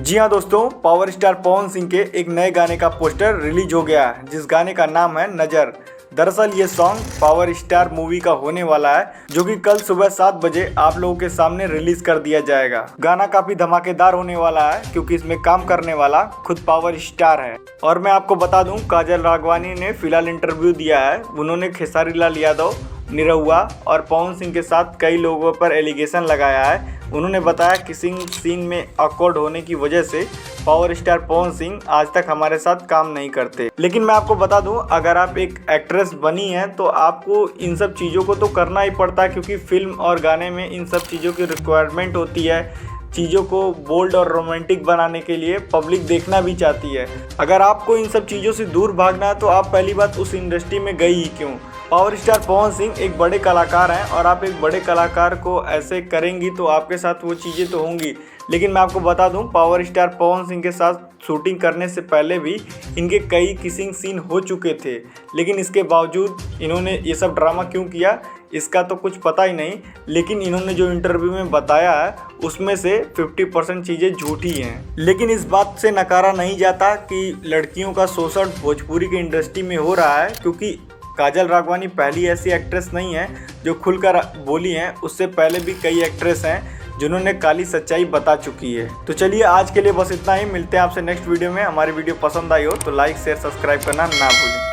जी हाँ दोस्तों, power star Pawan Singh के एक नए गाने का पोस्टर रिलीज हो गया है जिस गाने का नाम है नजर। दरअसल ये सॉन्ग पावर स्टार मूवी का होने वाला है जो कि कल सुबह 7 बजे आप लोगों के सामने रिलीज कर दिया जाएगा। गाना काफी धमाकेदार होने वाला है क्योंकि इसमें काम करने वाला खुद पावर स्टार है। और मैं आपको बता दूं, काजल राघवानी ने फिलहाल इंटरव्यू दिया है। उन्होंने खेसारी लाल यादव, निरहुआ और पवन सिंह के साथ कई लोगों पर एलिगेशन लगाया है। उन्होंने बताया किसिंग सीन में ऑकवर्ड होने की वजह से पावर स्टार पवन सिंह आज तक हमारे साथ काम नहीं करते। लेकिन मैं आपको बता दूं, अगर आप एक एक्ट्रेस बनी हैं तो आपको इन सब चीज़ों को तो करना ही पड़ता है क्योंकि फिल्म और गाने में इन सब चीज़ों की रिक्वायरमेंट होती है। चीज़ों को बोल्ड और रोमांटिक बनाने के लिए पब्लिक देखना भी चाहती है। अगर आपको इन सब चीज़ों से दूर भागना है तो आप पहली बात उस इंडस्ट्री में गई ही क्यों। पावर स्टार पवन सिंह एक बड़े कलाकार हैं और आप एक बड़े कलाकार को ऐसे करेंगी तो आपके साथ वो चीज़ें तो होंगी। लेकिन मैं आपको बता दूं, पावर स्टार पवन सिंह के साथ शूटिंग करने से पहले भी इनके कई किसिंग सीन हो चुके थे। लेकिन इसके बावजूद इन्होंने ये सब ड्रामा क्यों किया इसका तो कुछ पता ही नहीं। लेकिन इन्होंने जो इंटरव्यू में बताया है उसमें से 50% चीज़ें झूठी हैं। लेकिन इस बात से नकारा नहीं जाता कि लड़कियों का शोषण भोजपुरी की इंडस्ट्री में हो रहा है, क्योंकि काजल राघवानी पहली ऐसी एक्ट्रेस नहीं है जो खुलकर बोली हैं। उससे पहले भी कई एक्ट्रेस हैं जिन्होंने काली सच्चाई बता चुकी है। तो चलिए आज के लिए बस इतना ही। मिलते हैं आपसे नेक्स्ट वीडियो में। हमारी वीडियो पसंद आई हो तो लाइक शेयर सब्सक्राइब करना ना भूलें।